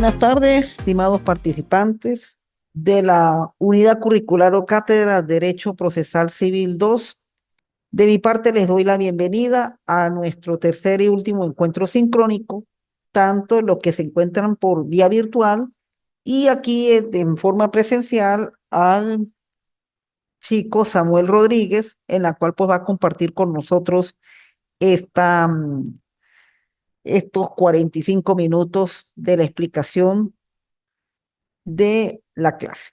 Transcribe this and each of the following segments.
Buenas tardes, estimados participantes de la Unidad Curricular o Cátedra Derecho Procesal Civil 2. De mi parte les doy la bienvenida a nuestro tercer y último encuentro sincrónico, tanto los que se encuentran por vía virtual y aquí en forma presencial al chico Samuel Rodríguez, en la cual pues va a compartir con nosotros esta, estos 45 minutos de la explicación de la clase.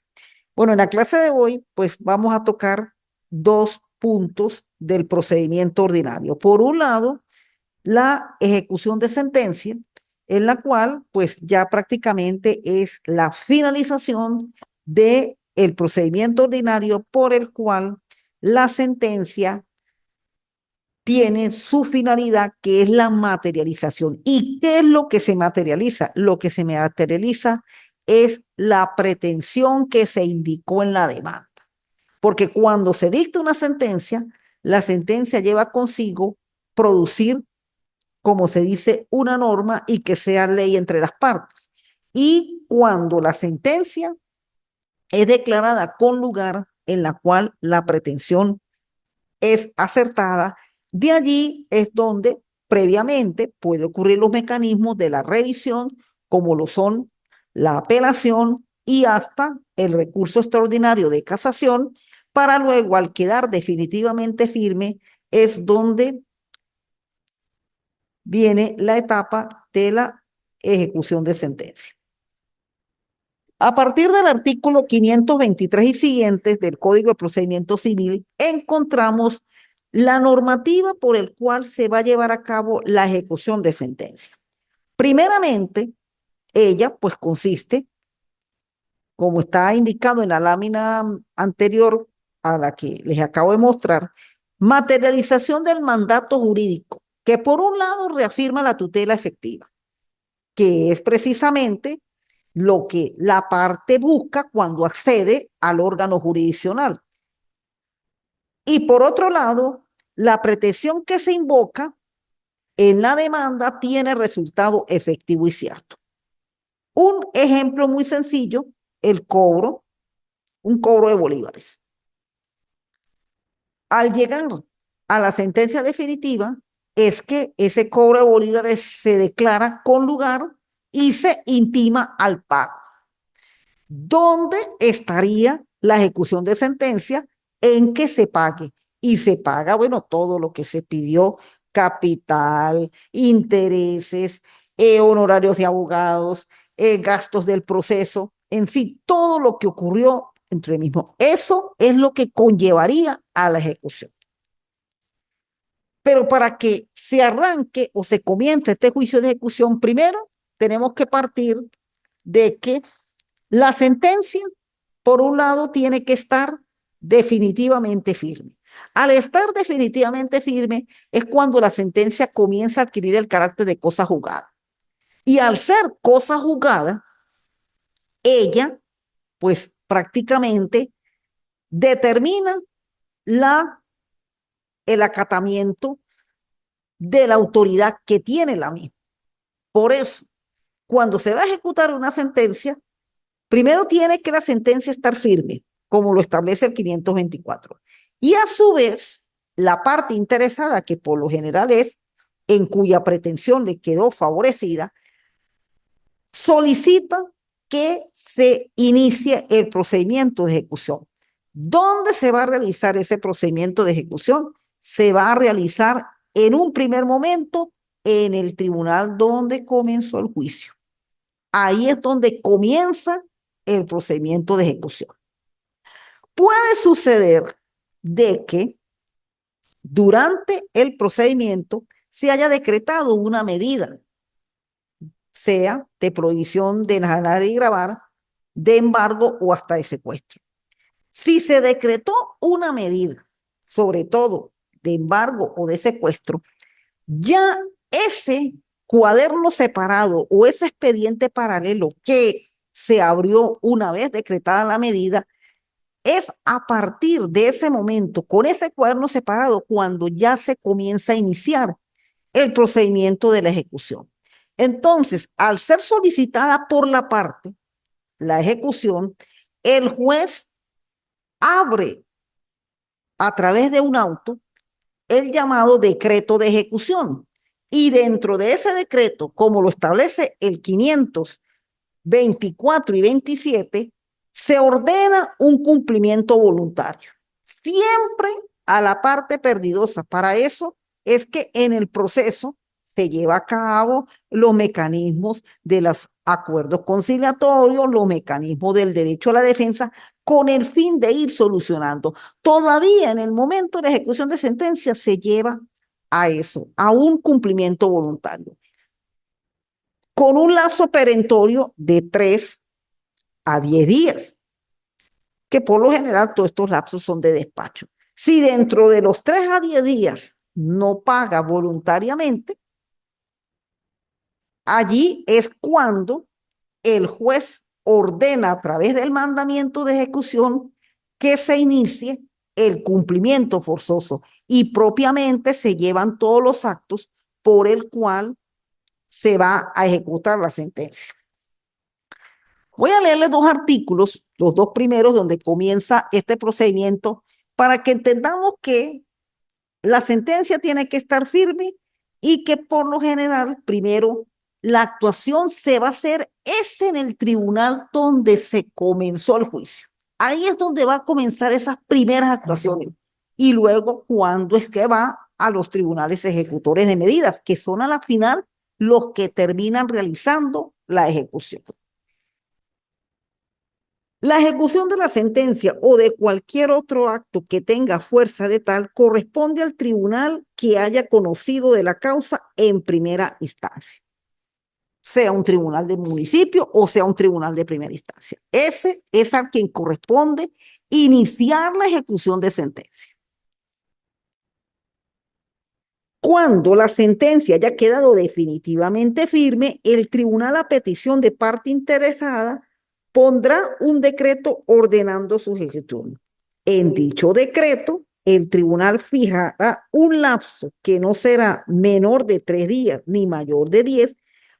Bueno, en la clase de hoy, pues vamos a tocar dos puntos del procedimiento ordinario. Por un lado, la ejecución de sentencia, en la cual, pues ya prácticamente es la finalización de el procedimiento ordinario por el cual la sentencia tiene su finalidad, que es la materialización. ¿Y qué es lo que se materializa? Lo que se materializa es la pretensión que se indicó en la demanda. Porque cuando se dicta una sentencia, la sentencia lleva consigo producir, como se dice, una norma y que sea ley entre las partes. Y cuando la sentencia es declarada con lugar en la cual la pretensión es acertada, de allí es donde previamente puede ocurrir los mecanismos de la revisión, como lo son la apelación y hasta el recurso extraordinario de casación, para luego, al quedar definitivamente firme, es donde viene la etapa de la ejecución de sentencia. A partir del artículo 523 y siguientes del Código de Procedimiento Civil, encontramos la normativa por el cual se va a llevar a cabo la ejecución de sentencia. Primeramente, ella pues consiste, como está indicado en la lámina anterior a la que les acabo de mostrar, materialización del mandato jurídico, que por un lado reafirma la tutela efectiva, que es precisamente lo que la parte busca cuando accede al órgano jurisdiccional. Y por otro lado, la pretensión que se invoca en la demanda tiene resultado efectivo y cierto. Un ejemplo muy sencillo, el cobro, un cobro de bolívares. Al llegar a la sentencia definitiva, es que ese cobro de bolívares se declara con lugar y se intima al pago. ¿Dónde estaría la ejecución de sentencia? En que se pague. Y se paga, bueno, todo lo que se pidió, capital, intereses, honorarios de abogados, gastos del proceso, en fin, todo lo que ocurrió entre el mismo. Eso es lo que conllevaría a la ejecución. Pero para que se arranque o se comience este juicio de ejecución, primero tenemos que partir de que la sentencia, por un lado, tiene que estar definitivamente firme. Al estar definitivamente firme es cuando la sentencia comienza a adquirir el carácter de cosa juzgada. Y al ser cosa juzgada, ella, pues prácticamente determina el acatamiento de la autoridad que tiene la misma. Por eso, cuando se va a ejecutar una sentencia, primero tiene que la sentencia estar firme, como lo establece el 524. Y a su vez, la parte interesada, que por lo general es en cuya pretensión le quedó favorecida, solicita que se inicie el procedimiento de ejecución. ¿Dónde se va a realizar ese procedimiento de ejecución? Se va a realizar en un primer momento en el tribunal donde comenzó el juicio. Ahí es donde comienza el procedimiento de ejecución. Puede suceder de que durante el procedimiento se haya decretado una medida, sea de prohibición de enajenar y gravar, de embargo o hasta de secuestro. Si se decretó una medida, sobre todo de embargo o de secuestro, ya ese cuaderno separado o ese expediente paralelo que se abrió una vez decretada la medida, es a partir de ese momento, con ese cuaderno separado, cuando ya se comienza a iniciar el procedimiento de la ejecución. Entonces, al ser solicitada por la parte, la ejecución, el juez abre a través de un auto el llamado decreto de ejecución. Y dentro de ese decreto, como lo establece el 524 y 27, se ordena un cumplimiento voluntario. Siempre a la parte perdidosa. Para eso es que en el proceso se lleva a cabo los mecanismos de los acuerdos conciliatorios, los mecanismos del derecho a la defensa, con el fin de ir solucionando. Todavía en el momento de la ejecución de sentencia se lleva a eso, a un cumplimiento voluntario, con un lapso perentorio de 3 a 10 días, que por lo general todos estos lapsos son de despacho. Si dentro de los 3 a 10 días no paga voluntariamente, allí es cuando el juez ordena a través del mandamiento de ejecución que se inicie el cumplimiento forzoso y propiamente se llevan todos los actos por el cual se va a ejecutar la sentencia. Voy a leerles 2 artículos, los 2 primeros, donde comienza este procedimiento para que entendamos que la sentencia tiene que estar firme y que por lo general, primero, la actuación se va a hacer es en el tribunal donde se comenzó el juicio. Ahí es donde va a comenzar esas primeras actuaciones. Y luego, cuando es que va a los tribunales ejecutores de medidas, que son a la final los que terminan realizando la ejecución. La ejecución de la sentencia o de cualquier otro acto que tenga fuerza de tal corresponde al tribunal que haya conocido de la causa en primera instancia, sea un tribunal de municipio o sea un tribunal de primera instancia. Ese es a quien corresponde iniciar la ejecución de sentencia. Cuando la sentencia haya quedado definitivamente firme, el tribunal, a petición de parte interesada, pondrá un decreto ordenando su ejecución. En dicho decreto, el tribunal fijará un lapso que no será menor de 3 días ni mayor de 10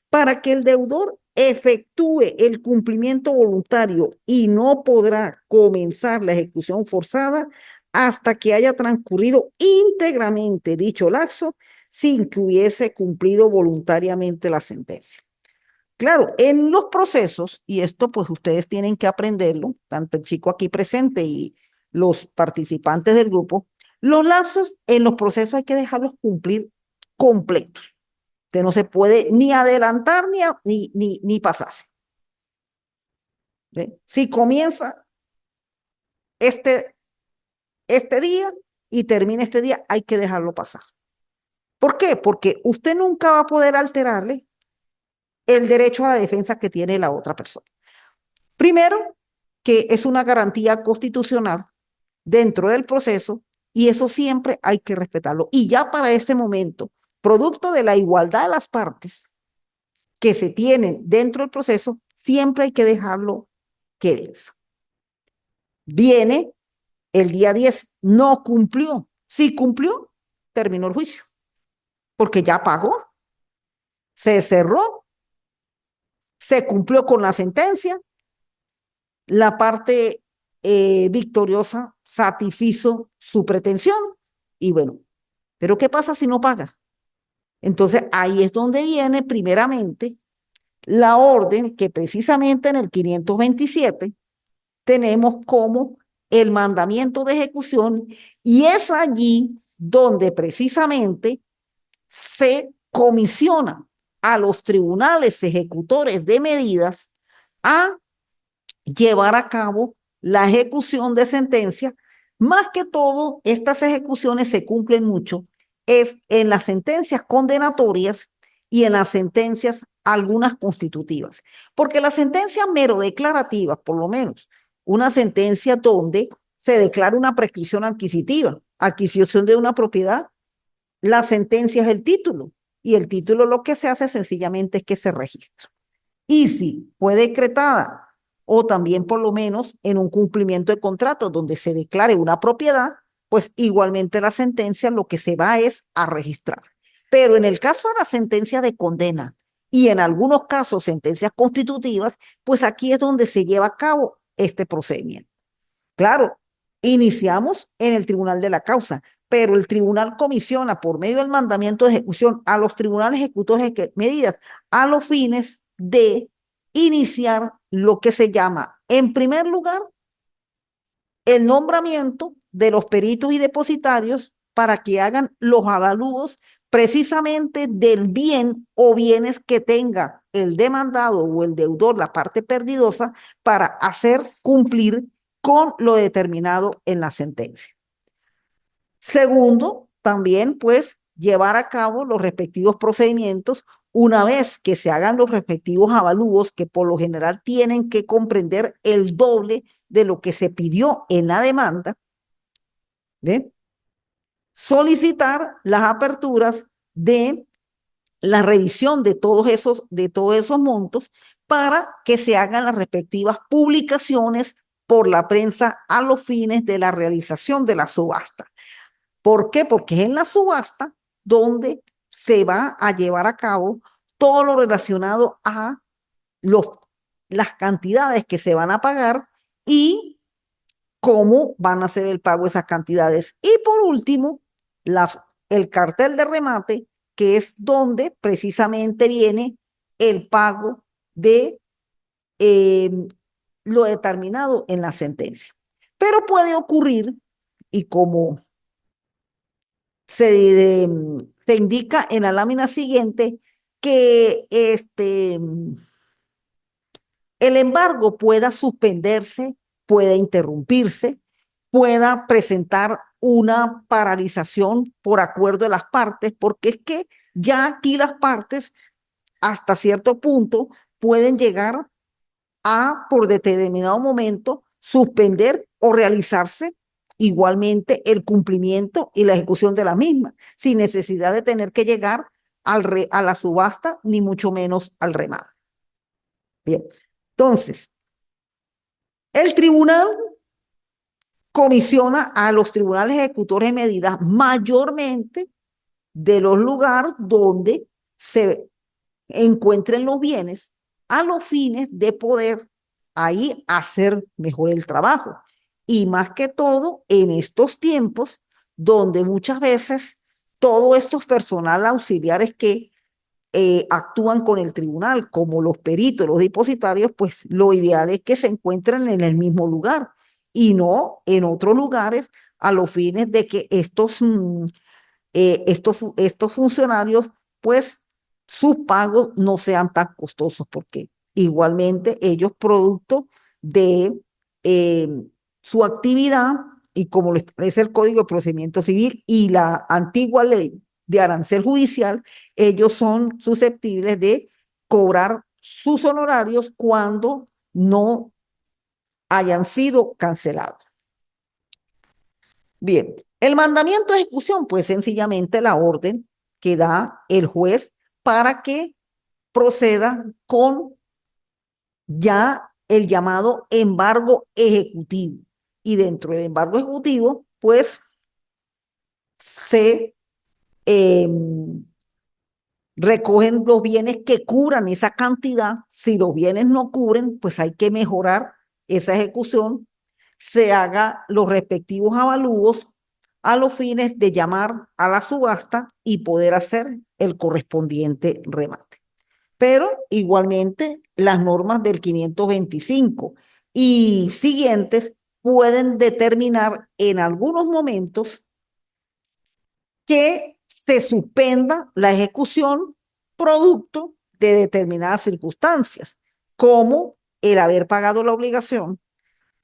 para que el deudor efectúe el cumplimiento voluntario y no podrá comenzar la ejecución forzada hasta que haya transcurrido íntegramente dicho lapso sin que hubiese cumplido voluntariamente la sentencia. Claro, en los procesos, y esto pues ustedes tienen que aprenderlo, tanto el chico aquí presente y los participantes del grupo, los lapsos en los procesos hay que dejarlos cumplir completos. Usted no se puede ni adelantar ni pasarse. ¿Sí? Si comienza este día y termina este día, hay que dejarlo pasar. ¿Por qué? Porque usted nunca va a poder alterarle el derecho a la defensa que tiene la otra persona. Primero, que es una garantía constitucional dentro del proceso y eso siempre hay que respetarlo. Y ya para este momento, producto de la igualdad de las partes que se tienen dentro del proceso, siempre hay que dejarlo que venza. Viene el día 10, no cumplió. Si cumplió, terminó el juicio, porque ya pagó, se cerró, se cumplió con la sentencia, la parte victoriosa satisfizo su pretensión y bueno, pero ¿qué pasa si no paga? Entonces ahí es donde viene primeramente la orden que precisamente en el 527 tenemos como el mandamiento de ejecución y es allí donde precisamente se comisiona a los tribunales ejecutores de medidas a llevar a cabo la ejecución de sentencia. Más que todo, estas ejecuciones se cumplen mucho es en las sentencias condenatorias y en las sentencias algunas constitutivas. Porque las sentencias mero declarativas, por lo menos, una sentencia donde se declara una prescripción adquisitiva, adquisición de una propiedad, la sentencia es el título y el título lo que se hace sencillamente es que se registra. Y si fue decretada o también por lo menos en un cumplimiento de contrato donde se declare una propiedad, pues igualmente la sentencia lo que se va es a registrar. Pero en el caso de la sentencia de condena, y en algunos casos sentencias constitutivas, pues aquí es donde se lleva a cabo este procedimiento. Claro, iniciamos en el tribunal de la causa, pero el tribunal comisiona por medio del mandamiento de ejecución a los tribunales ejecutores de medidas a los fines de iniciar lo que se llama, en primer lugar, el nombramiento de los peritos y depositarios para que hagan los avalúos precisamente del bien o bienes que tenga el demandado o el deudor, la parte perdidosa, para hacer cumplir con lo determinado en la sentencia. Segundo, también pues llevar a cabo los respectivos procedimientos una vez que se hagan los respectivos avalúos, que por lo general tienen que comprender el doble de lo que se pidió en la demanda, ¿ve? Solicitar las aperturas de la revisión de todos esos montos para que se hagan las respectivas publicaciones por la prensa a los fines de la realización de la subasta. ¿Por qué? Porque es en la subasta donde se va a llevar a cabo todo lo relacionado a las cantidades que se van a pagar y cómo van a hacer el pago de esas cantidades. Y por último, el cartel de remate, que es donde precisamente viene el pago de eh, lo determinado en la sentencia. Pero puede ocurrir, y como se indica en la lámina siguiente, que el embargo pueda suspenderse, pueda interrumpirse, pueda presentar una paralización por acuerdo de las partes, porque es que ya aquí las partes hasta cierto punto pueden llegar a, por determinado momento, suspender o realizarse igualmente el cumplimiento y la ejecución de la misma, sin necesidad de tener que llegar a la subasta, ni mucho menos al remate. Bien, entonces, el tribunal comisiona a los tribunales ejecutores de medidas mayormente de los lugares donde se encuentren los bienes a los fines de poder ahí hacer mejor el trabajo. Y más que todo en estos tiempos donde muchas veces todos estos personal auxiliares que actúan con el tribunal, como los peritos, los depositarios, pues lo ideal es que se encuentren en el mismo lugar y no en otros lugares a los fines de que estos funcionarios, pues sus pagos no sean tan costosos, porque igualmente ellos producto de eh, su actividad y como lo establece el Código de Procedimiento Civil y la antigua ley de arancel judicial, ellos son susceptibles de cobrar sus honorarios cuando no hayan sido cancelados. Bien, el mandamiento de ejecución, pues sencillamente la orden que da el juez para que proceda con ya el llamado embargo ejecutivo. Y dentro del embargo ejecutivo, pues se eh, recogen los bienes que cubran esa cantidad. Si los bienes no cubren, pues hay que mejorar esa ejecución, se haga los respectivos avalúos a los fines de llamar a la subasta y poder hacer el correspondiente remate. Pero igualmente las normas del 525 y siguientes pueden determinar en algunos momentos que se suspenda la ejecución producto de determinadas circunstancias, como el haber pagado la obligación,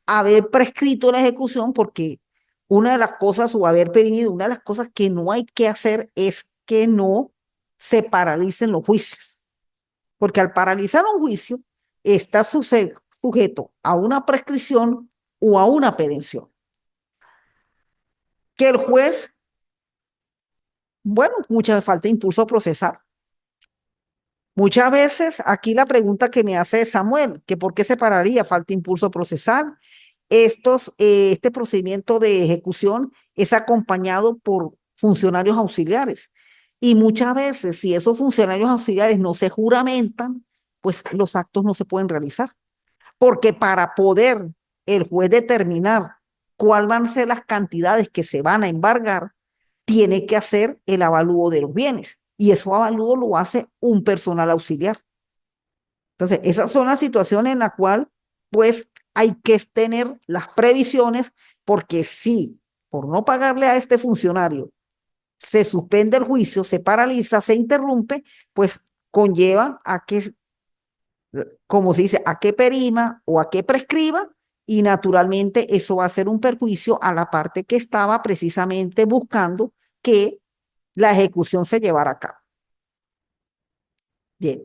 haber prescrito la ejecución, porque una de las cosas, o haber perimido, una de las cosas que no hay que hacer es que no se paralicen los juicios, porque al paralizar un juicio está sujeto a una prescripción o a una perención. Que el juez, bueno, muchas veces falta impulso procesal. Muchas veces aquí la pregunta que me hace Samuel, que por qué se pararía, falta impulso procesal. Este procedimiento de ejecución es acompañado por funcionarios auxiliares. Y muchas veces, si esos funcionarios auxiliares no se juramentan, pues los actos no se pueden realizar. Porque para poder el juez determinar cuáles van a ser las cantidades que se van a embargar, tiene que hacer el avalúo de los bienes. Y ese avalúo lo hace un personal auxiliar. Entonces, esas son las situaciones en las cuales, pues, hay que tener las previsiones, porque si por no pagarle a este funcionario se suspende el juicio, se paraliza, se interrumpe, pues conlleva a que, como se dice, a que perima o a que prescriba, y naturalmente eso va a ser un perjuicio a la parte que estaba precisamente buscando que la ejecución se llevara a cabo. Bien.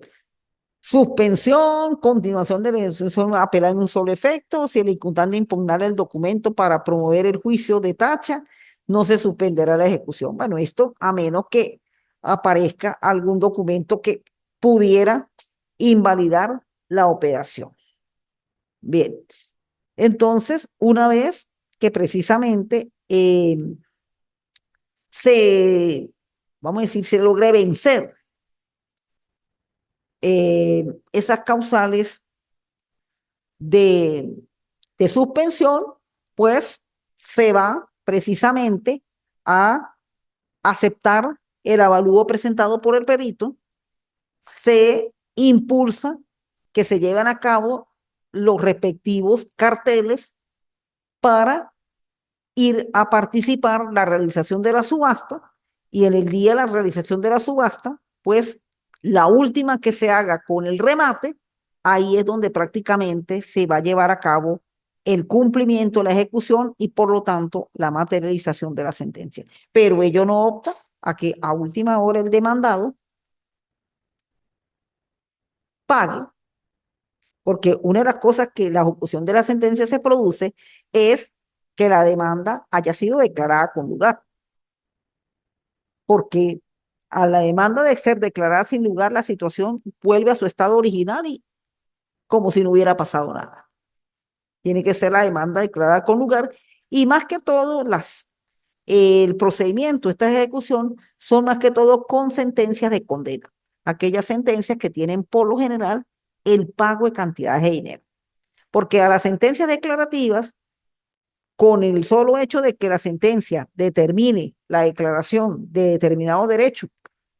Suspensión, continuación de la ejecución, apelar en un solo efecto. Si el imputante impugnar el documento para promover el juicio de tacha, no se suspenderá la ejecución. Bueno, esto a menos que aparezca algún documento que pudiera invalidar la operación. Bien, entonces, una vez que precisamente se, vamos a decir, se logre vencer esas causales de, de suspensión, pues se va precisamente a aceptar el avalúo presentado por el perito, se impulsa que se lleven a cabo los respectivos carteles para ir a participar la realización de la subasta, y en el día de la realización de la subasta, pues la última que se haga con el remate, ahí es donde prácticamente se va a llevar a cabo el cumplimiento, la ejecución y por lo tanto la materialización de la sentencia. Pero ello no opta a que a última hora el demandado pague, porque una de las cosas que la ejecución de la sentencia se produce es que la demanda haya sido declarada con lugar, porque a la demanda de ser declarada sin lugar, la situación vuelve a su estado original y como si no hubiera pasado nada. Tiene que ser la demanda declarada con lugar, y más que todo el procedimiento, esta ejecución, son más que todo con sentencias de condena, aquellas sentencias que tienen por lo general el pago de cantidades de dinero, porque a las sentencias declarativas, con el solo hecho de que la sentencia determine la declaración de determinado derecho,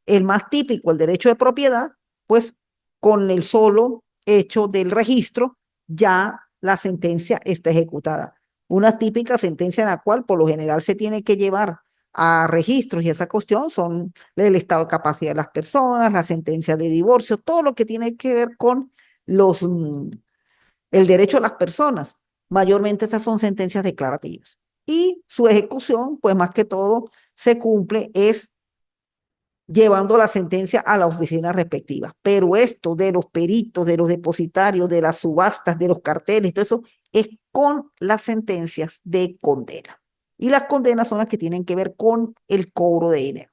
el más típico, el derecho de propiedad, pues con el solo hecho del registro, ya la sentencia está ejecutada. Una típica sentencia en la cual por lo general se tiene que llevar a registros y esa cuestión son el estado de capacidad de las personas, la sentencia de divorcio, todo lo que tiene que ver con los, el derecho de las personas. Mayormente estas son sentencias declarativas. Y su ejecución, pues más que todo, se cumple es llevando la sentencia a la oficina respectiva. Pero esto de los peritos, de los depositarios, de las subastas, de los carteles, todo eso es con las sentencias de condena. Y las condenas son las que tienen que ver con el cobro de dinero,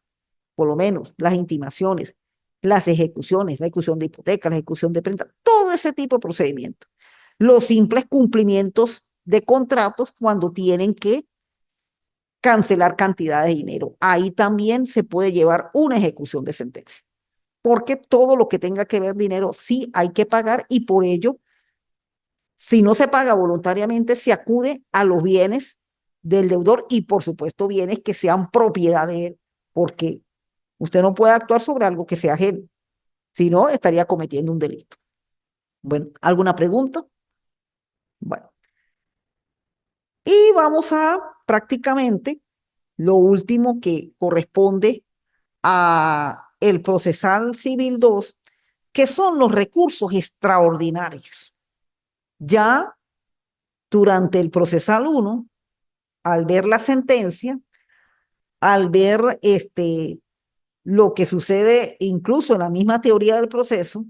por lo menos las intimaciones, las ejecuciones, la ejecución de hipoteca, la ejecución de prenda, todo ese tipo de procedimientos. Los simples cumplimientos de contratos cuando tienen que cancelar cantidades de dinero. Ahí también se puede llevar una ejecución de sentencia, porque todo lo que tenga que ver dinero sí hay que pagar, y por ello, si no se paga voluntariamente, se acude a los bienes del deudor y por supuesto bienes que sean propiedad de él, porque usted no puede actuar sobre algo que sea ajeno, si no estaría cometiendo un delito. Bueno, ¿alguna pregunta? Bueno, y vamos a prácticamente lo último que corresponde a el procesal civil 2, que son los recursos extraordinarios. Ya durante el procesal 1, al ver la sentencia, al ver lo que sucede incluso en la misma teoría del proceso,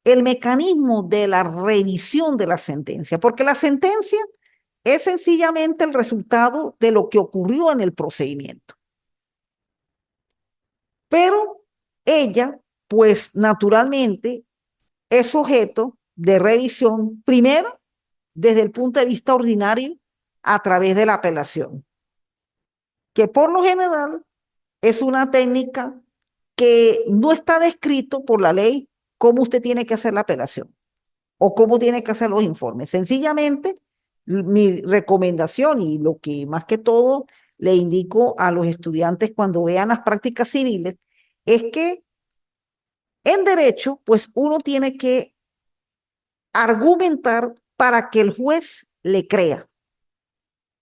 el mecanismo de la revisión de la sentencia, porque la sentencia es sencillamente el resultado de lo que ocurrió en el procedimiento. Pero ella, pues naturalmente, es objeto de revisión, primero, desde el punto de vista ordinario, a través de la apelación, que por lo general es una técnica que no está descrito por la ley cómo usted tiene que hacer la apelación o cómo tiene que hacer los informes. Sencillamente, mi recomendación y lo que más que todo le indico a los estudiantes cuando vean las prácticas civiles es que en derecho, pues uno tiene que argumentar para que el juez le crea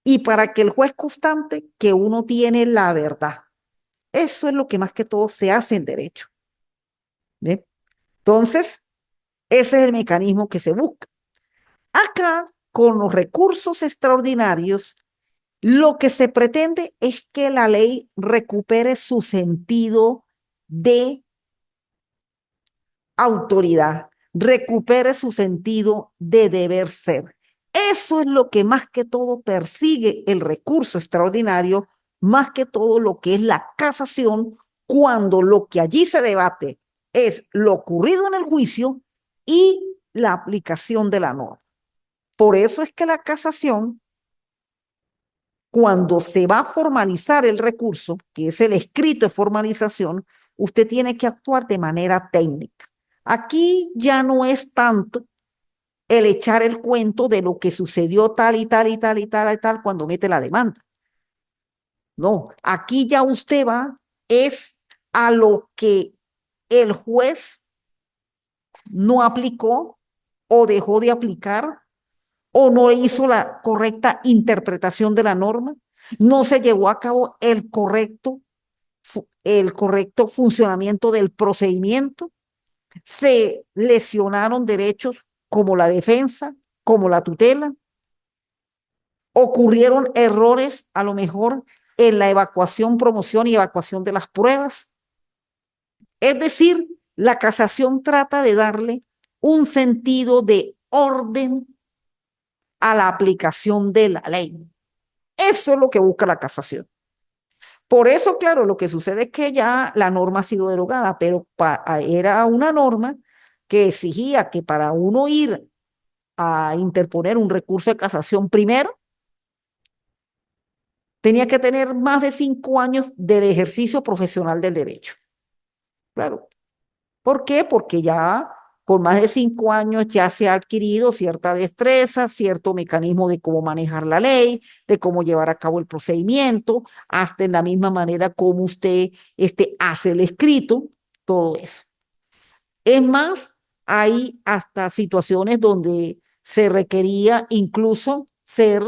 y para que el juez constante que uno tiene la verdad. Eso es lo que más que todo se hace en derecho. ¿Ve? Entonces, ese es el mecanismo que se busca. Acá, con los recursos extraordinarios, lo que se pretende es que la ley recupere su sentido de autoridad, recupere su sentido de deber ser. Eso es lo que más que todo persigue el recurso extraordinario, más que todo lo que es la casación, cuando lo que allí se debate es lo ocurrido en el juicio y la aplicación de la norma. Por eso es que la casación, cuando se va a formalizar el recurso, que es el escrito de formalización, usted tiene que actuar de manera técnica. Aquí ya no es tanto el echar el cuento de lo que sucedió tal y tal y tal y tal y tal cuando mete la demanda. No, aquí ya usted va es a lo que el juez no aplicó o dejó de aplicar o no hizo la correcta interpretación de la norma, no se llevó a cabo el correcto funcionamiento del procedimiento, se lesionaron derechos como la defensa, como la tutela, ocurrieron errores a lo mejor en la evacuación, promoción y evacuación de las pruebas. Es decir, la casación trata de darle un sentido de orden a la aplicación de la ley. Eso es lo que busca la casación. Por eso, claro, lo que sucede es que ya la norma ha sido derogada, pero era una norma que exigía que para uno ir a interponer un recurso de casación primero, tenía que tener más de 5 años del ejercicio profesional del derecho. Claro. ¿Por qué? Porque ya con más de 5 años ya se ha adquirido cierta destreza, cierto mecanismo de cómo manejar la ley, de cómo llevar a cabo el procedimiento, hasta en la misma manera como usted hace el escrito, todo eso. Es más, hay hasta situaciones donde se requería incluso ser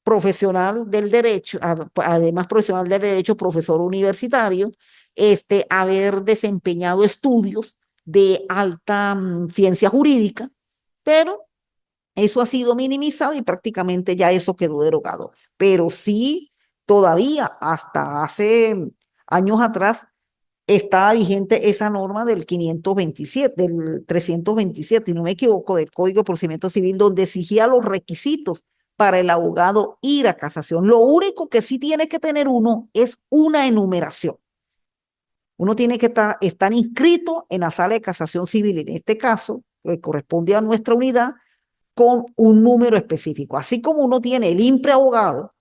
profesional del derecho, además profesional del derecho, profesor universitario, haber desempeñado estudios de alta ciencia jurídica, pero eso ha sido minimizado y prácticamente ya eso quedó derogado. Pero sí, todavía hasta hace años atrás estaba vigente esa norma del 527, del 327, y no me equivoco, del Código de Procedimiento Civil, donde exigía los requisitos para el abogado ir a casación. Lo único que sí tiene que tener uno es una enumeración. Uno tiene que estar inscrito en la sala de casación civil, en este caso, que corresponde a nuestra unidad, con un número específico. Así como uno tiene el IMPRE abogado,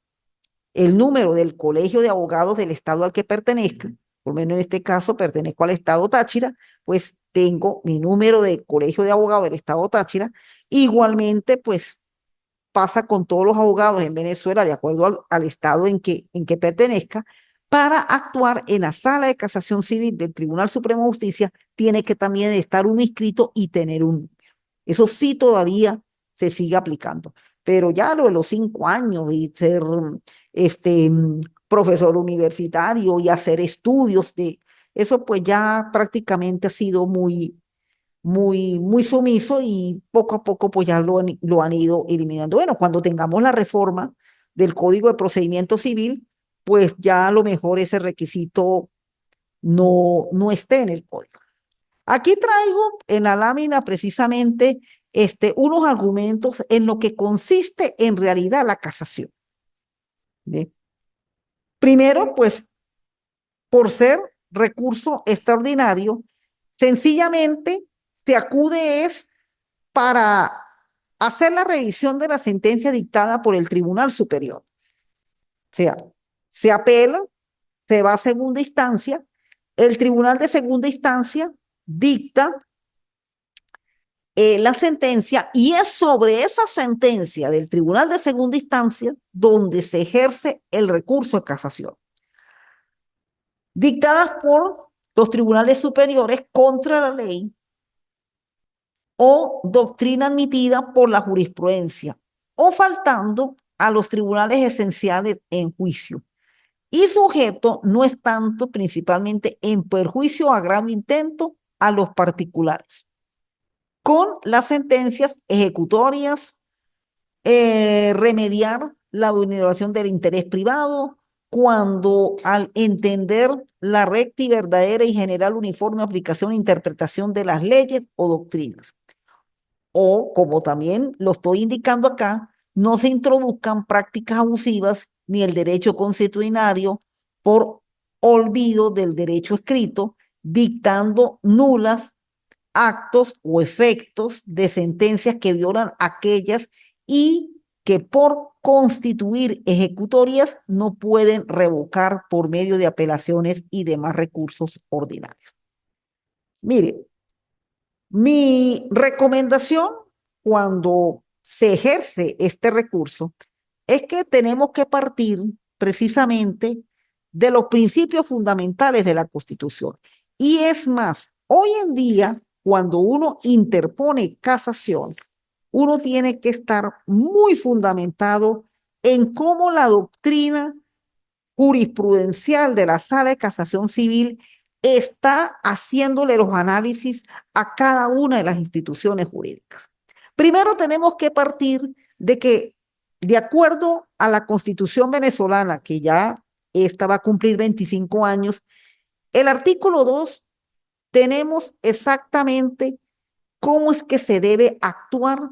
el número del colegio de abogados del estado al que pertenezca, por lo menos en este caso pertenezco al estado Táchira, pues tengo mi número de colegio de abogados del estado Táchira. Igualmente, pues pasa con todos los abogados en Venezuela, de acuerdo al estado en que pertenezca, para actuar en la sala de casación civil del Tribunal Supremo de Justicia, tiene que también estar uno inscrito y tener un número. Eso sí todavía se sigue aplicando, pero ya lo de los 5 años y ser este, profesor universitario y hacer estudios de eso, pues ya prácticamente ha sido muy sumiso y poco a poco pues ya lo han ido eliminando. Bueno, cuando tengamos la reforma del Código de Procedimiento Civil, pues ya a lo mejor ese requisito no esté en el código. Aquí traigo en la lámina precisamente unos argumentos en lo que consiste en realidad la casación. ¿Sí? Primero, pues por ser recurso extraordinario, sencillamente se acude es para hacer la revisión de la sentencia dictada por el Tribunal Superior. O sea, se apela, se va a segunda instancia El tribunal de segunda instancia dicta la sentencia y es sobre esa sentencia del tribunal de segunda instancia donde se ejerce el recurso de casación, dictadas por los tribunales superiores contra la ley o doctrina admitida por la jurisprudencia o faltando a los tribunales esenciales en juicio. Y sujeto no es tanto principalmente en perjuicio, agravio, intento a los particulares, con las sentencias ejecutorias, remediar la vulneración del interés privado, cuando al entender la recta y verdadera y general uniforme aplicación e interpretación de las leyes o doctrinas. O, como también lo estoy indicando acá, no se introduzcan prácticas abusivas ni el derecho consuetudinario por olvido del derecho escrito, dictando nulas actos o efectos de sentencias que violan aquellas y que por constituir ejecutorias no pueden revocar por medio de apelaciones y demás recursos ordinarios. Mire, mi recomendación cuando se ejerce este recurso es que tenemos que partir precisamente de los principios fundamentales de la Constitución. Y es más, hoy en día, cuando uno interpone casación, uno tiene que estar muy fundamentado en cómo la doctrina jurisprudencial de la Sala de Casación Civil está haciéndole los análisis a cada una de las instituciones jurídicas. Primero tenemos que partir de que, de acuerdo a la Constitución venezolana, que ya esta va a cumplir 25 años, el artículo 2 tenemos exactamente cómo es que se debe actuar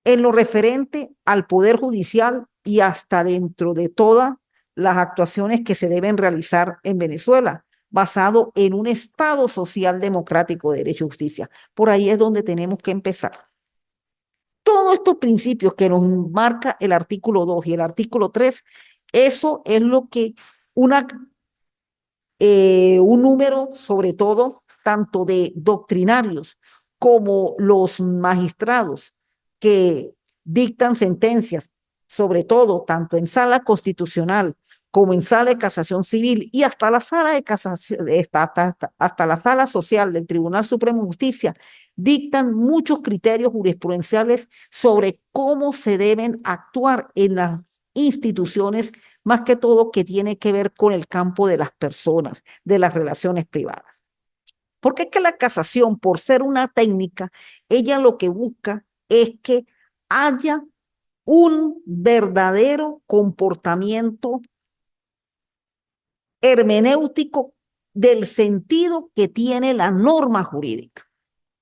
en lo referente al Poder Judicial y hasta dentro de todas las actuaciones que se deben realizar en Venezuela, basado en un Estado social democrático de derecho y justicia. Por ahí es donde tenemos que empezar. Todos estos principios que nos marca el artículo 2 y el artículo 3, eso es lo que un número, sobre todo, tanto de doctrinarios como los magistrados que dictan sentencias, sobre todo tanto en sala constitucional como en sala de casación civil y hasta la sala de casación, hasta la sala social del Tribunal Supremo de Justicia, dictan muchos criterios jurisprudenciales sobre cómo se deben actuar en las instituciones, más que todo que tiene que ver con el campo de las personas, de las relaciones privadas. Porque es que la casación, por ser una técnica, ella lo que busca es que haya un verdadero comportamiento hermenéutico del sentido que tiene la norma jurídica.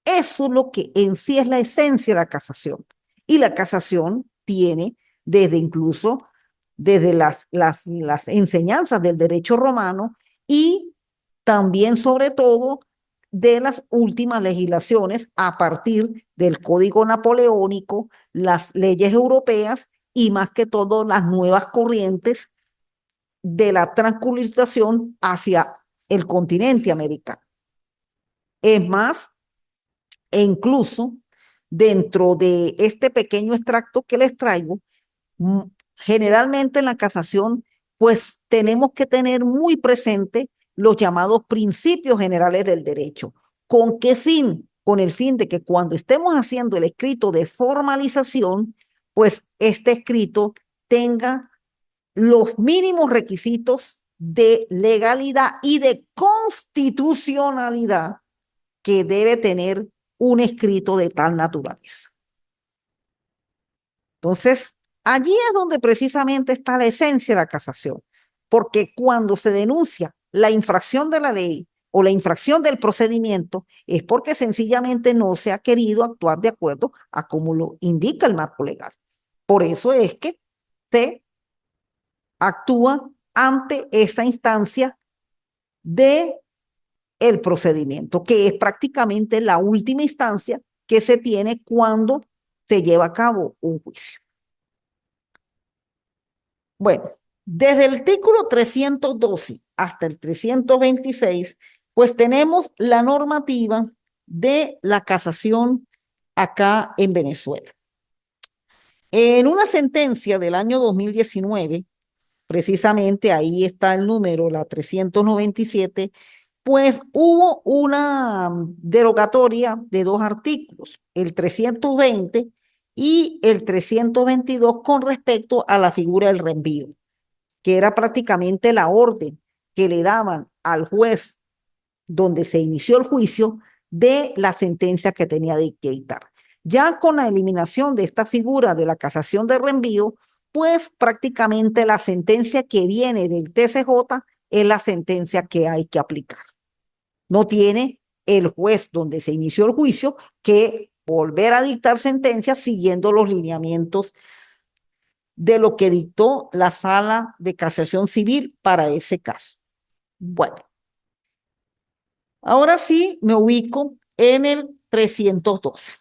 Eso es lo que en sí es la esencia de la casación. Y la casación tiene desde incluso desde las enseñanzas del derecho romano y también sobre todo de las últimas legislaciones a partir del Código Napoleónico, las leyes europeas y más que todo las nuevas corrientes de la transculturación hacia el continente americano. Es más, e incluso dentro de este pequeño extracto que les traigo, generalmente en la casación, pues tenemos que tener muy presente los llamados principios generales del derecho. ¿Con qué fin? Con el fin de que cuando estemos haciendo el escrito de formalización, pues este escrito tenga los mínimos requisitos de legalidad y de constitucionalidad que debe tener un escrito de tal naturaleza. Entonces, allí es donde precisamente está la esencia de la casación, porque cuando se denuncia la infracción de la ley o la infracción del procedimiento, es porque sencillamente no se ha querido actuar de acuerdo a como lo indica el marco legal. Por eso es que se actúa ante esa instancia de el procedimiento, que es prácticamente la última instancia que se tiene cuando se lleva a cabo un juicio. Bueno, Desde el artículo 312 hasta el 326, pues tenemos la normativa de la casación acá en Venezuela. En una sentencia del año 2019, precisamente ahí está el número, la 397, pues hubo una derogatoria de dos artículos, el 320 y el 322 con respecto a la figura del reenvío, que era prácticamente la orden que le daban al juez donde se inició el juicio de la sentencia que tenía que dictar. Ya con la eliminación de esta figura de la casación de reenvío, pues prácticamente la sentencia que viene del TCJ es la sentencia que hay que aplicar. No tiene el juez donde se inició el juicio que volver a dictar sentencia siguiendo los lineamientos de lo que dictó la Sala de Casación Civil para ese caso. Bueno, ahora sí me ubico en el 312.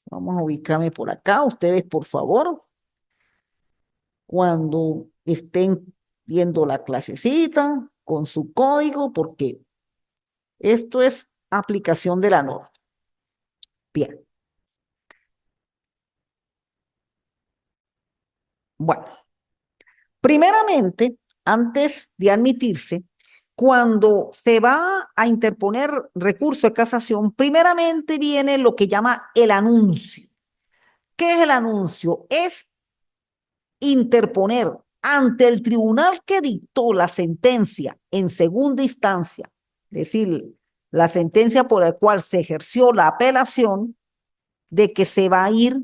Vamos a ubicarme por acá. Ustedes, por favor, cuando estén viendo la clasecita con su código, porque esto es aplicación de la norma. Bien. Bueno, primeramente, antes de admitirse, cuando se va a interponer recurso de casación, primeramente viene lo que llama el anuncio. ¿Qué es el anuncio? Es interponer ante el tribunal que dictó la sentencia en segunda instancia, es decir, la sentencia por la cual se ejerció la apelación, de que se va a ir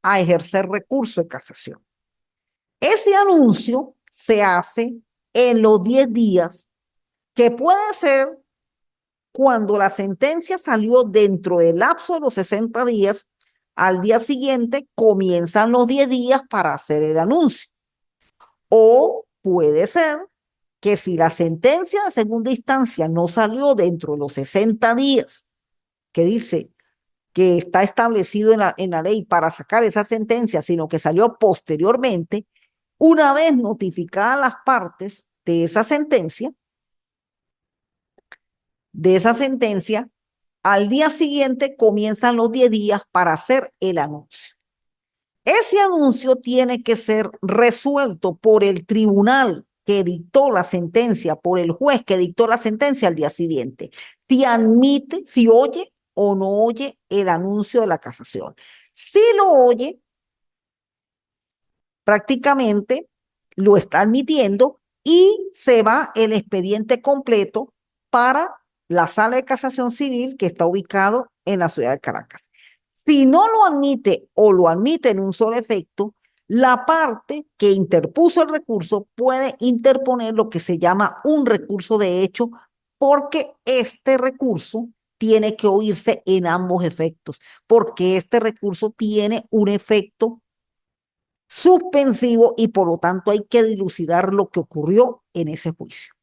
a ejercer recurso de casación. Ese anuncio se hace en los 10 días, que puede ser cuando la sentencia salió dentro del lapso de los 60 días, al día siguiente comienzan los 10 días para hacer el anuncio. O puede ser que si la sentencia de segunda instancia no salió dentro de los 60 días, que dice que está establecido en la ley para sacar esa sentencia, sino que salió posteriormente, una vez notificadas las partes de esa sentencia, al día siguiente comienzan los 10 días para hacer el anuncio. Ese anuncio tiene que ser resuelto por el tribunal que dictó la sentencia, por el juez que dictó la sentencia al día siguiente. Si admite, si oye o no oye el anuncio de la casación. Si lo oye, prácticamente lo está admitiendo y se va el expediente completo para la sala de casación civil que está ubicado en la ciudad de Caracas. Si no lo admite o lo admite en un solo efecto, la parte que interpuso el recurso puede interponer lo que se llama un recurso de hecho, porque este recurso tiene que oírse en ambos efectos, porque este recurso tiene un efecto suspensivo y por lo tanto hay que dilucidar lo que ocurrió en ese juicio.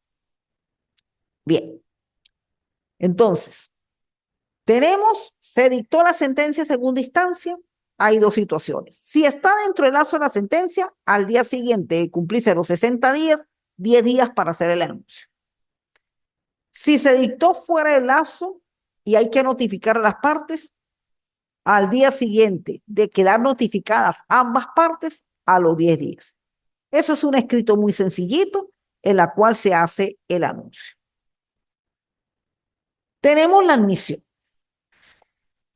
Bien, entonces, se dictó la sentencia en segunda instancia, hay dos situaciones. Si está dentro del lazo de la sentencia, al día siguiente de cumplirse los 60 días, 10 días para hacer el anuncio. Si se dictó fuera del lazo y hay que notificar a las partes, al día siguiente de quedar notificadas ambas partes, a los 10 días. Eso es un escrito muy sencillito en la cual se hace el anuncio. Tenemos la admisión.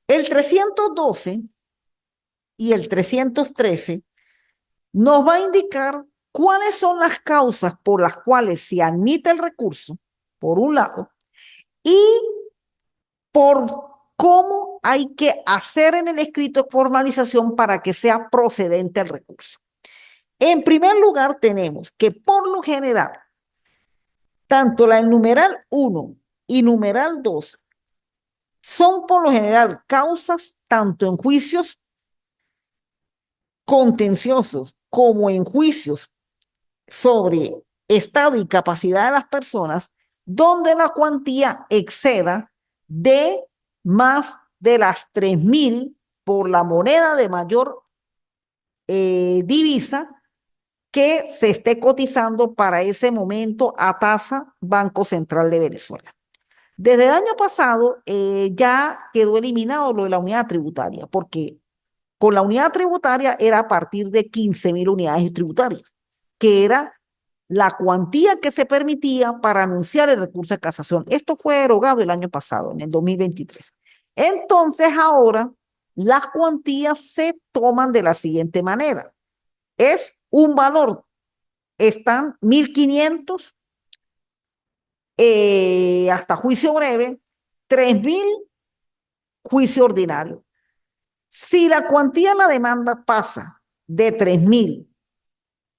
El 312 y el 313 nos va a indicar cuáles son las causas por las cuales se admite el recurso, por un lado, y por cómo hay que hacer en el escrito de formalización para que sea procedente el recurso. En primer lugar, tenemos que por lo general, tanto la numeral 1 y numeral 2 son por lo general causas tanto en juicios contenciosos como en juicios sobre estado y capacidad de las personas, donde la cuantía exceda de más de las 3.000 por la moneda de mayor divisa que se esté cotizando para ese momento a tasa Banco Central de Venezuela. Desde el año pasado ya quedó eliminado lo de la unidad tributaria, porque con la unidad tributaria era a partir de 15.000 unidades tributarias, que era la cuantía que se permitía para anunciar el recurso de casación. Esto fue derogado el año pasado, en el 2023. Entonces ahora las cuantías se toman de la siguiente manera. Es un valor, están 1.500 hasta juicio breve, 3.000 juicio ordinario. Si la cuantía de la demanda pasa de 3.000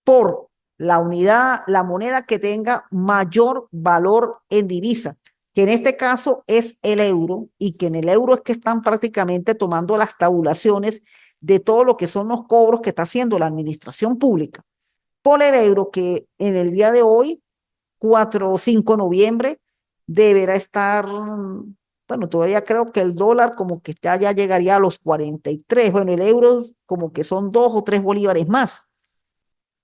por la unidad, la moneda que tenga mayor valor en divisa, que en este caso es el euro, y que en el euro es que están prácticamente tomando las tabulaciones de todo lo que son los cobros que está haciendo la administración pública por el euro, que en el día de hoy, 4 o 5 de noviembre, deberá estar, bueno, todavía creo que el dólar como que ya llegaría a los 43, bueno, el euro como que son 2 o 3 bolívares más.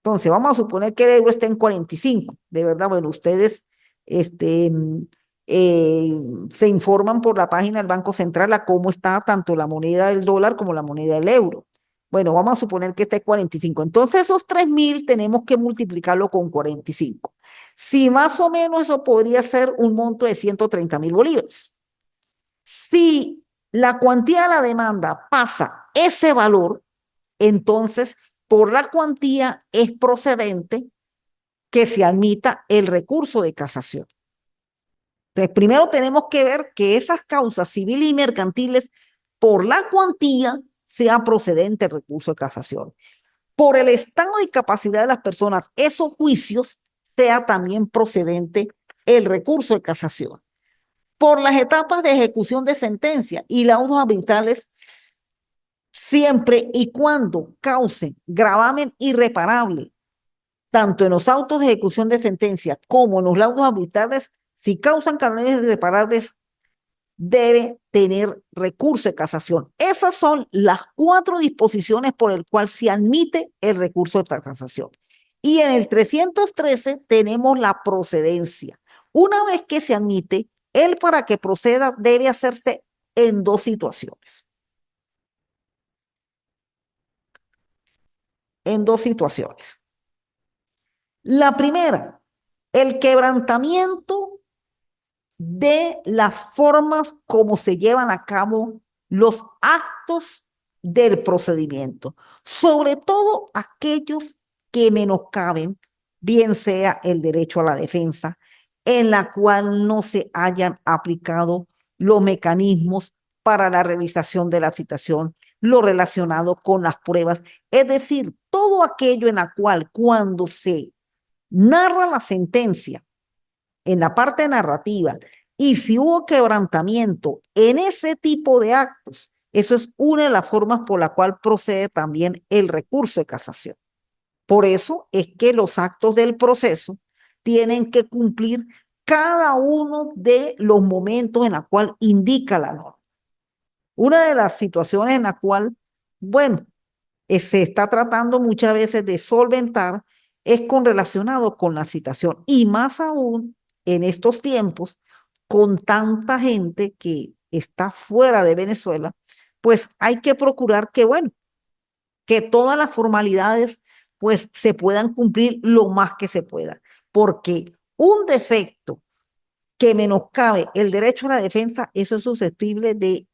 Entonces, vamos a suponer que el euro está en 45. De verdad, bueno, ustedes este, eh, se informan por la página del Banco Central a cómo está tanto la moneda del dólar como la moneda del euro. Bueno, vamos a suponer que está en 45. Entonces, esos 3.000 tenemos que multiplicarlo con 45. Si más o menos eso podría ser un monto de 130.000 bolívares. Si la cuantía de la demanda pasa ese valor, entonces por la cuantía es procedente que se admita el recurso de casación. Entonces, primero tenemos que ver que esas causas civiles y mercantiles, por la cuantía, sea procedente el recurso de casación. Por el estado de capacidad de las personas, esos juicios, sea también procedente el recurso de casación. Por las etapas de ejecución de sentencia y laudos arbitrales, siempre y cuando causen gravamen irreparable, tanto en los autos de ejecución de sentencia como en los laudos arbitrales, si causan gravamen irreparables, debe tener recurso de casación. Esas son las 4 disposiciones por el cual se admite el recurso de casación. Y en el 313 tenemos la procedencia. Una vez que se admite, él para que proceda debe hacerse en 2 situaciones. En 2 situaciones. La primera, el quebrantamiento de las formas como se llevan a cabo los actos del procedimiento, sobre todo aquellos que menoscaben, bien sea el derecho a la defensa, en la cual no se hayan aplicado los mecanismos para la realización de la citación, lo relacionado con las pruebas, es decir, todo aquello en la cual cuando se narra la sentencia en la parte narrativa, y si hubo quebrantamiento en ese tipo de actos, eso es una de las formas por la cual procede también el recurso de casación. Por eso es que los actos del proceso tienen que cumplir cada uno de los momentos en la cual indica la norma. Una de las situaciones en la cual, bueno, se está tratando muchas veces de solventar es con relacionado con la citación, y más aún en estos tiempos con tanta gente que está fuera de Venezuela, pues hay que procurar que, bueno, que todas las formalidades pues se puedan cumplir lo más que se pueda, porque un defecto que menoscabe el derecho a la defensa, eso es susceptible de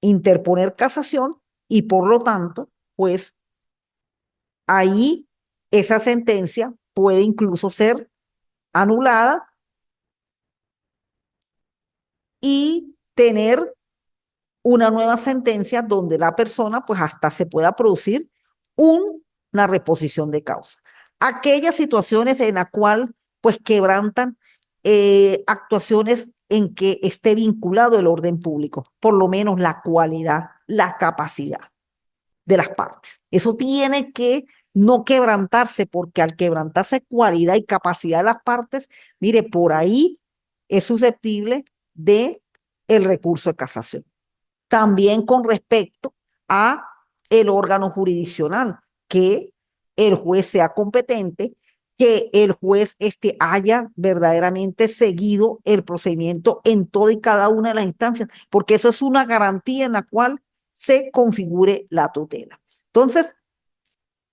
interponer casación, y por lo tanto, pues ahí esa sentencia puede incluso ser anulada y tener una nueva sentencia donde la persona pues hasta se pueda producir una reposición de causa. Aquellas situaciones en las cuales pues quebrantan actuaciones en que esté vinculado el orden público, por lo menos la cualidad, la capacidad de las partes. Eso tiene que no quebrantarse, porque al quebrantarse cualidad y capacidad de las partes, mire, por ahí es susceptible de el recurso de casación. También con respecto a el órgano jurisdiccional, que el juez sea competente, que el juez haya verdaderamente seguido el procedimiento en toda y cada una de las instancias, porque eso es una garantía en la cual se configure la tutela. Entonces,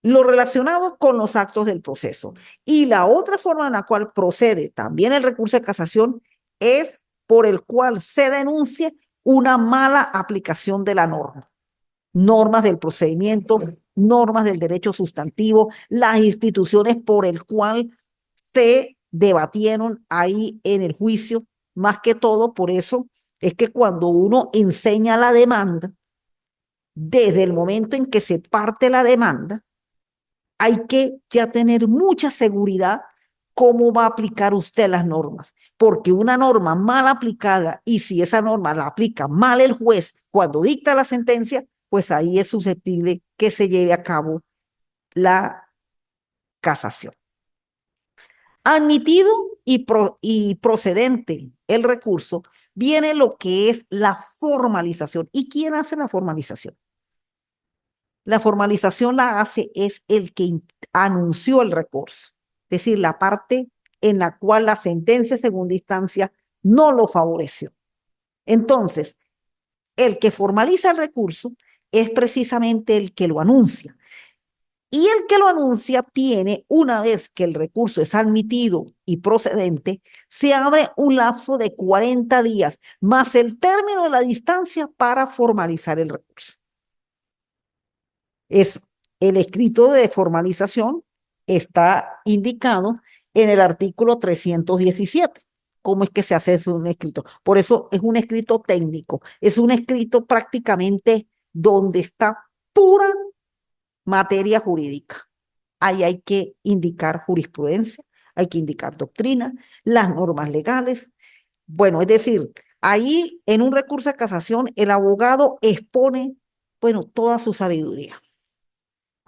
lo relacionado con los actos del proceso. Y la otra forma en la cual procede también el recurso de casación es por el cual se denuncie una mala aplicación de la norma. Normas del procedimiento, normas del derecho sustantivo, las instituciones por el cual se debatieron ahí en el juicio, más que todo, por eso es que cuando uno enseña la demanda, desde el momento en que se parte la demanda, hay que ya tener mucha seguridad cómo va a aplicar usted las normas, porque una norma mal aplicada, y si esa norma la aplica mal el juez cuando dicta la sentencia, pues ahí es susceptible que se lleve a cabo la casación. Admitido y procedente el recurso, viene lo que es la formalización. ¿Y quién hace la formalización? La formalización la hace es el que anunció el recurso, es decir, la parte en la cual la sentencia de segunda instancia no lo favoreció. Entonces, el que formaliza el recurso es precisamente el que lo anuncia. Y el que lo anuncia tiene, una vez que el recurso es admitido y procedente, se abre un lapso de 40 días más el término de la distancia para formalizar el recurso. Es el escrito de formalización está indicado en el artículo 317. ¿Cómo es que se hace eso un escrito? Por eso es un escrito técnico, es un escrito prácticamente donde está pura materia jurídica. Ahí hay que indicar jurisprudencia, hay que indicar doctrina, las normas legales. Bueno, es decir, ahí en un recurso de casación el abogado expone, bueno, toda su sabiduría.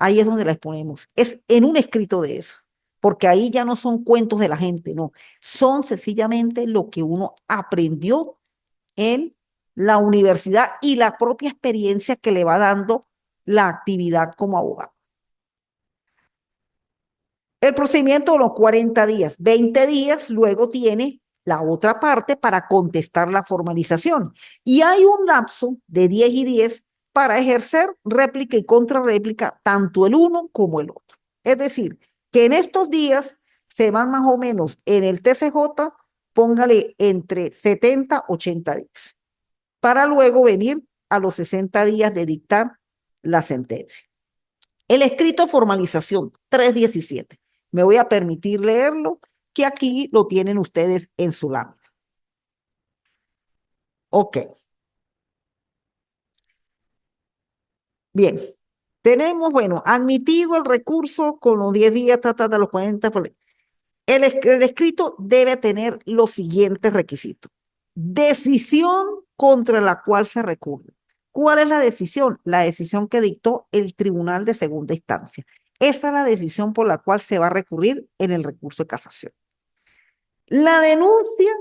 Ahí es donde la exponemos. Es en un escrito de eso, porque ahí ya no son cuentos de la gente, no. Son sencillamente lo que uno aprendió en la universidad y la propia experiencia que le va dando la actividad como abogado. El procedimiento de los 40 días, 20 días, luego tiene la otra parte para contestar la formalización. Y hay un lapso de 10 y 10 para ejercer réplica y contrarréplica, tanto el uno como el otro. Es decir, que en estos días se van más o menos en el TCJ, póngale entre 70, 80 días, para luego venir a los 60 días de dictar la sentencia. El escrito de formalización 317. Me voy a permitir leerlo, que aquí lo tienen ustedes en su lámina. Ok. Bien. Tenemos, bueno, admitido el recurso con los 10 días, de los 40. El escrito debe tener los siguientes requisitos. Decisión contra la cual se recurre. ¿Cuál es la decisión? La decisión que dictó el Tribunal de Segunda Instancia. Esa es la decisión por la cual se va a recurrir en el recurso de casación. La denuncia,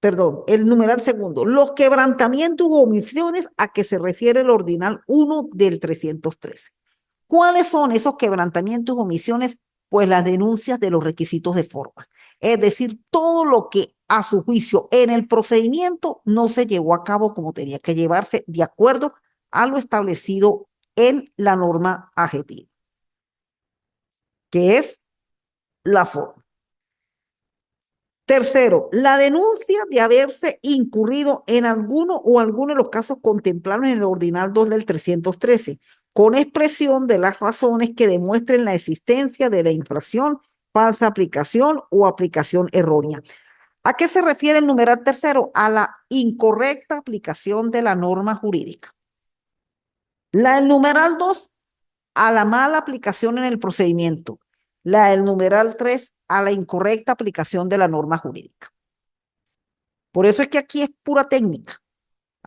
perdón, el numeral segundo, los quebrantamientos u omisiones a que se refiere el ordinal 1 del 313. ¿Cuáles son esos quebrantamientos u omisiones? Pues las denuncias de los requisitos de forma. Es decir, todo lo que a su juicio en el procedimiento no se llevó a cabo como tenía que llevarse de acuerdo a lo establecido en la norma adjetiva, que es la forma. Tercero, la denuncia de haberse incurrido en alguno o alguno de los casos contemplados en el ordinal 2 del 313, con expresión de las razones que demuestren la existencia de la infracción, falsa aplicación o aplicación errónea. ¿A qué se refiere el numeral tercero? A la incorrecta aplicación de la norma jurídica. El numeral 2, a la mala aplicación en el procedimiento. El numeral 3, a la incorrecta aplicación de la norma jurídica. Por eso es que aquí es pura técnica.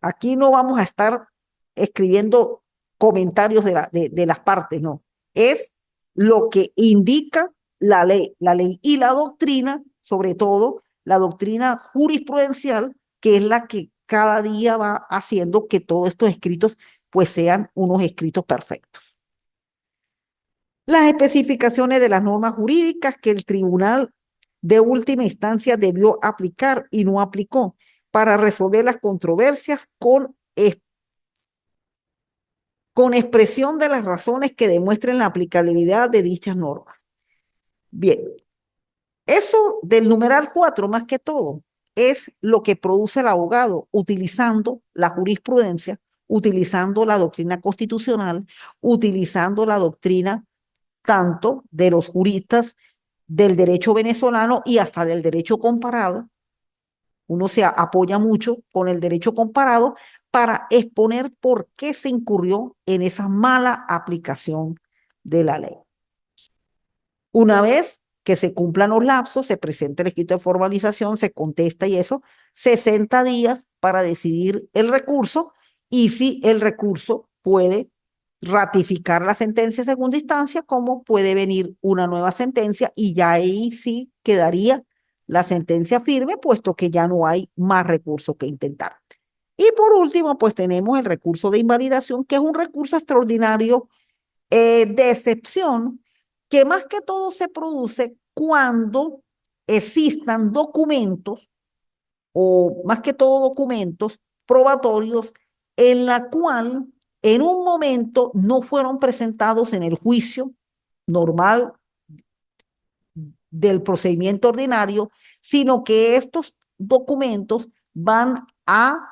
Aquí no vamos a estar escribiendo comentarios de las partes, no. Es lo que indica la ley y la doctrina, sobre todo la doctrina jurisprudencial, que es la que cada día va haciendo que todos estos escritos pues sean unos escritos perfectos. Las especificaciones de las normas jurídicas que el tribunal de última instancia debió aplicar y no aplicó para resolver las controversias con expresión de las razones que demuestren la aplicabilidad de dichas normas. Bien, eso del numeral 4 más que todo es lo que produce el abogado utilizando la jurisprudencia, utilizando la doctrina constitucional, utilizando la doctrina tanto de los juristas del derecho venezolano y hasta del derecho comparado. Uno se apoya mucho con el derecho comparado para exponer por qué se incurrió en esa mala aplicación de la ley. Una vez que se cumplan los lapsos, se presenta el escrito de formalización, se contesta y eso, 60 días para decidir el recurso y si el recurso puede ratificar la sentencia de segunda instancia, como puede venir una nueva sentencia y ya ahí sí quedaría la sentencia firme, puesto que ya no hay más recurso que intentar. Y por último, pues tenemos el recurso de invalidación, que es un recurso extraordinario de excepción que más que todo se produce cuando existan documentos o más que todo documentos probatorios en la cual en un momento no fueron presentados en el juicio normal del procedimiento ordinario, sino que estos documentos van a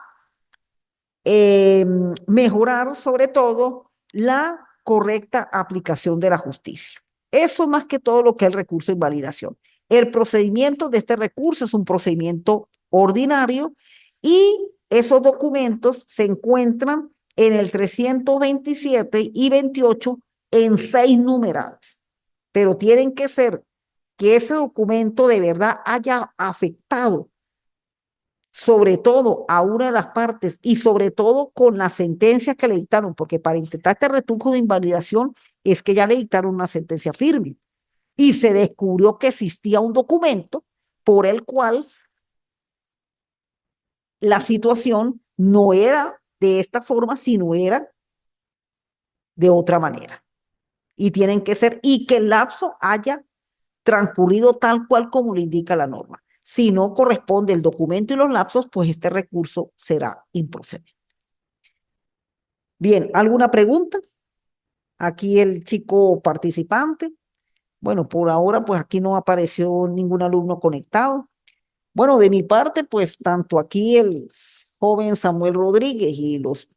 mejorar sobre todo la correcta aplicación de la justicia. Eso más que todo lo que es el recurso de invalidación. El procedimiento de este recurso es un procedimiento ordinario y esos documentos se encuentran en el 327 y 28 en 6 numerales, pero tienen que ser que ese documento de verdad haya afectado sobre todo a una de las partes y sobre todo con la sentencia que le dictaron, porque para intentar este retruco de invalidación es que ya le dictaron una sentencia firme y se descubrió que existía un documento por el cual la situación no era de esta forma, sino era de otra manera. Y tienen que ser, y que el lapso haya transcurrido tal cual como le indica la norma. Si no corresponde el documento y los lapsos, pues este recurso será improcedente. Bien, ¿alguna pregunta? Aquí el chico participante. Bueno, por ahora, pues aquí no apareció ningún alumno conectado. Bueno, de mi parte, pues tanto aquí el joven Samuel Rodríguez y los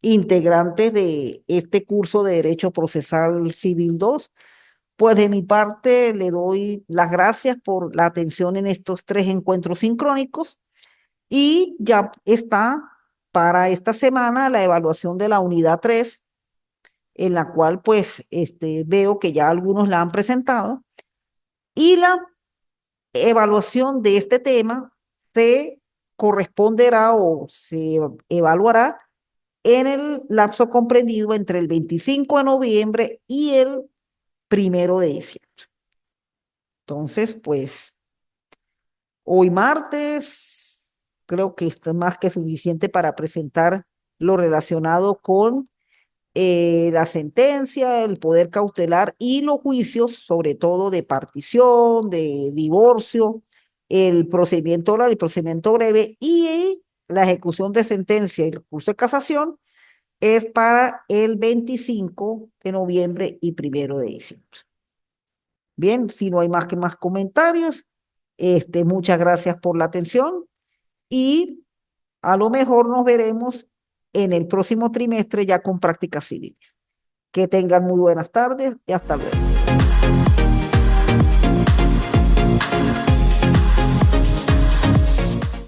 integrantes de este curso de Derecho Procesal Civil 2, pues de mi parte le doy las gracias por la atención en estos 3 encuentros sincrónicos y ya está para esta semana la evaluación de la unidad 3, en la cual pues veo que ya algunos la han presentado y la evaluación de este tema se corresponderá o se evaluará en el lapso comprendido entre el 25 de noviembre y el 1 de diciembre. Entonces, pues hoy martes creo que esto es más que suficiente para presentar lo relacionado con la sentencia, el poder cautelar y los juicios, sobre todo de partición, de divorcio, el procedimiento oral, el procedimiento breve y la ejecución de sentencia y el curso de casación es para el 25 de noviembre y 1 de diciembre. Bien, si no hay más comentarios, muchas gracias por la atención y a lo mejor nos veremos en el próximo trimestre ya con prácticas civiles. Que tengan muy buenas tardes y hasta luego.